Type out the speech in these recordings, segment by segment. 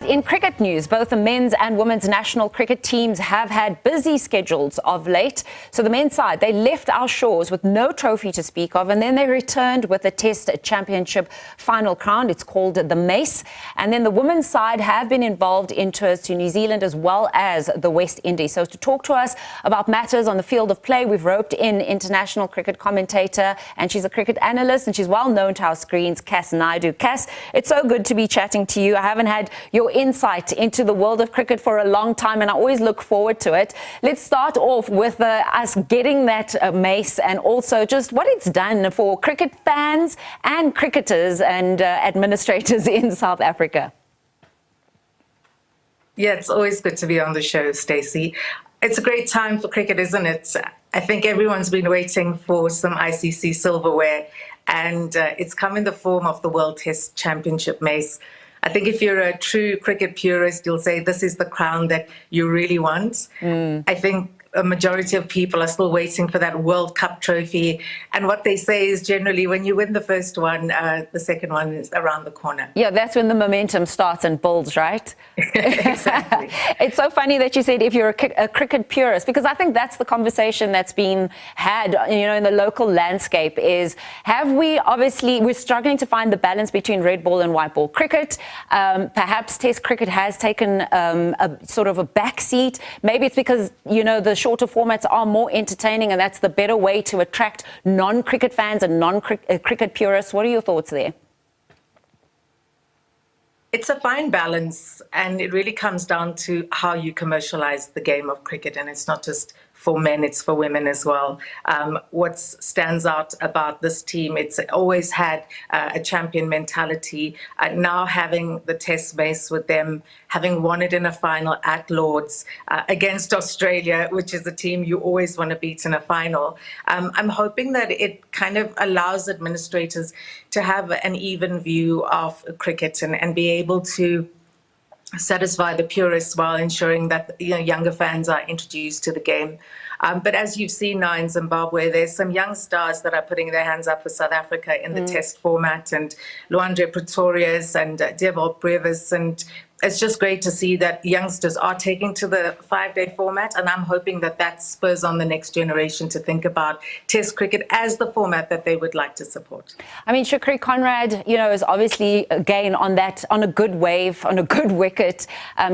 in cricket news, both the men's and women's national cricket teams have had busy schedules of late. So the men's side, they left our shores with no trophy to speak of, and then they returned with a Test Championship final crown. It's called the Mace. And then the women's side have been involved in tours to New Zealand as well as the West Indies. So to talk to us about matters on the field of play, we've roped in international cricket commentator, and she's a cricket analyst, and she's well known to our screens, Kass Naidoo. Kass, it's so good to be chatting to you. I haven't had your insight into the world of cricket for a long time, and I always look forward to it. Let's start off with us getting that Mace, and also just what it's done for cricket fans and cricketers and administrators in South Africa. Yeah, it's always good to be on the show, Stacey. It's a great time for cricket, isn't it? I think everyone's been waiting for some ICC silverware, and it's come in the form of the World Test Championship Mace. I think if you're a true cricket purist, you'll say this is the crown that you really want. I think a majority of people are still waiting for that World Cup trophy. And what they say is generally when you win the first one, the second one is around the corner. Yeah, that's when the momentum starts and builds, right? Exactly. It's so funny that you said if you're a cricket purist, because I think that's the conversation that's been had, in the local landscape is, we're struggling to find the balance between red ball and white ball cricket. Perhaps Test cricket has taken a sort of a backseat. Maybe it's because, the shorter formats are more entertaining, and that's the better way to attract non-cricket fans and non-cricket purists. What are your thoughts there? It's a fine balance, and it really comes down to how you commercialize the game of cricket. And it's not just for men, it's for women as well. What stands out about this team, it's always had a champion mentality. Now having the Test Mace with them, having won it in a final at Lord's against Australia, which is a team you always want to beat in a final. I'm hoping that it kind of allows administrators to have an even view of cricket and be able to satisfy the purists while ensuring that younger fans are introduced to the game. But as you've seen now in Zimbabwe, there's some young stars that are putting their hands up for South Africa in the Test format, and Luandre Pretorius and Devol Brevis, and it's just great to see that youngsters are taking to the 5-day format, and I'm hoping that that spurs on the next generation to think about Test cricket as the format that they would like to support. I mean, Shukri Conrad, is obviously again on a good wave, on a good wicket.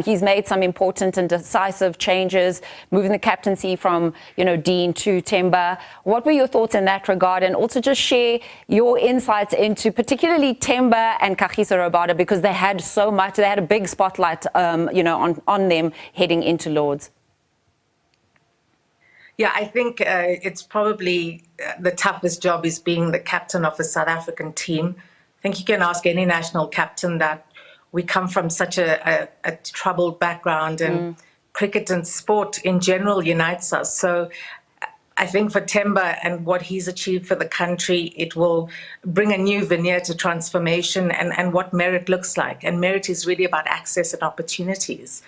He's made some important and decisive changes, moving the captaincy from, Dean to Temba. What were your thoughts in that regard? And also just share your insights into particularly Temba and Kagiso Rabada, because they had so much, they had a big spotlight, on them heading into Lord's. Yeah, I think it's probably the toughest job is being the captain of a South African team. I think you can ask any national captain that. We come from such a troubled background, and cricket and sport in general unites us. So I think for Temba and what he's achieved for the country, it will bring a new veneer to transformation and what merit looks like. And merit is really about access and opportunities.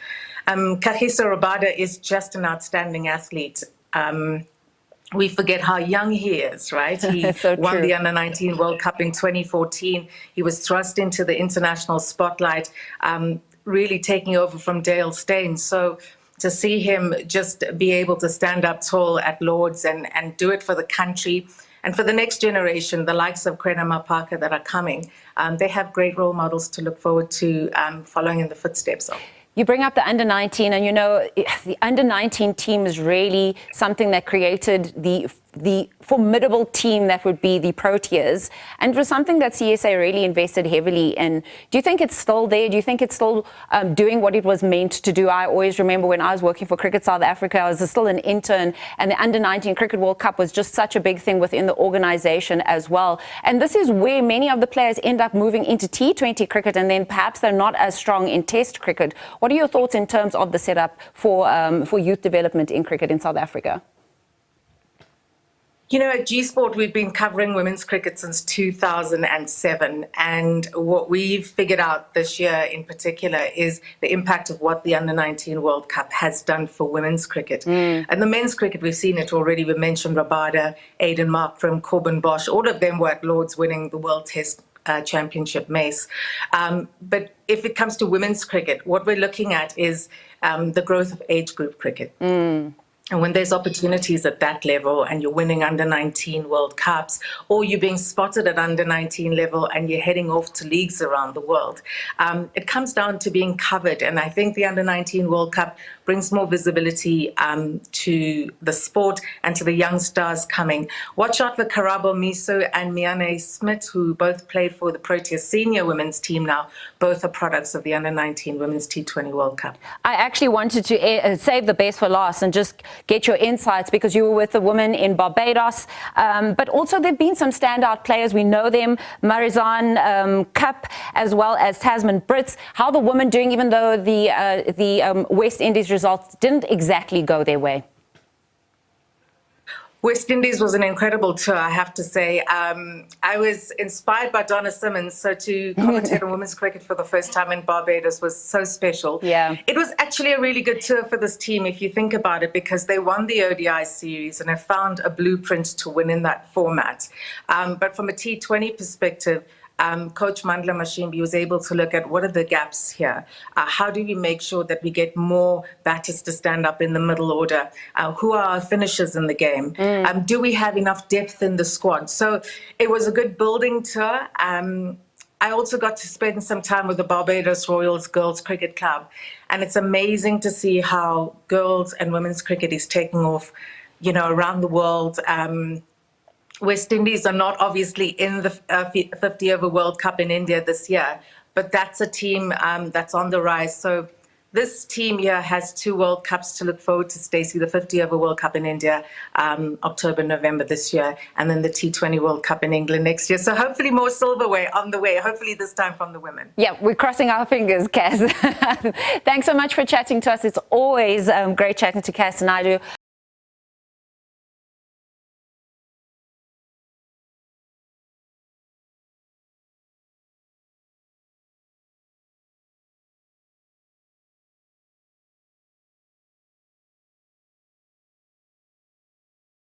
Kagiso Rabada is just an outstanding athlete. We forget how young he is, right? He won the Under-19 World Cup in 2014. He was thrust into the international spotlight, really taking over from Dale Steyn. So to see him just be able to stand up tall at Lord's and do it for the country and for the next generation, the likes of Kwena Mapaka that are coming, they have great role models to look forward to following in the footsteps of. You bring up the under-19, and the under-19 team is really something that created the formidable team that would be the Proteas, and it was something that CSA really invested heavily in. Do you think it's still there? Do you think it's still doing what it was meant to do? I always remember when I was working for Cricket South Africa, I was still an intern, and the Under-19 Cricket World Cup was just such a big thing within the organization as well. And this is where many of the players end up moving into T20 cricket, and then perhaps they're not as strong in Test cricket. What are your thoughts in terms of the setup for youth development in cricket in South Africa? At G Sport, we've been covering women's cricket since 2007. And what we've figured out this year in particular is the impact of what the Under-19 World Cup has done for women's cricket. And the men's cricket, we've seen it already. We mentioned Rabada, Aiden Markram, Corbin Bosch. All of them were at Lord's winning the World Test Championship Mace. But if it comes to women's cricket, what we're looking at is the growth of age group cricket. And when there's opportunities at that level and you're winning under 19 World Cups, or you're being spotted at under 19 level and you're heading off to leagues around the world, it comes down to being covered. And I think the under 19 World Cup brings more visibility to the sport and to the young stars coming. Watch out for Karabo Miso and Miane Smith, who both played for the Proteas senior women's team now. Both are products of the under 19 Women's T20 World Cup. I actually wanted to save the best for last and just get your insights, because you were with the women in Barbados, but also there have been some standout players. We know them, Marizanne Kapp, as well as Tasman Brits. How are the women doing, even though the West Indies results didn't exactly go their way? West Indies was an incredible tour, I have to say. I was inspired by Donna Simmons, so to commentate on women's cricket for the first time in Barbados was so special. Yeah. It was actually a really good tour for this team, if you think about it, because they won the ODI series and have found a blueprint to win in that format. But from a T20 perspective, Coach Mandla Mashimbi was able to look at what are the gaps here. How do we make sure that we get more batters to stand up in the middle order? Who are our finishers in the game? Do we have enough depth in the squad? So it was a good building tour. I also got to spend some time with the Barbados Royals Girls Cricket Club. And it's amazing to see how girls and women's cricket is taking off, you know, around the world. West Indies are not obviously in the 50-over World Cup in India this year, but that's a team that's on the rise. So this team here has 2 World Cups to look forward to, Stacey, the 50-over World Cup in India, October, November this year, and then the T20 World Cup in England next year. So hopefully more silverware on the way, hopefully this time from the women. Yeah, we're crossing our fingers, Kass. Thanks so much for chatting to us. It's always great chatting to Kass Naidoo.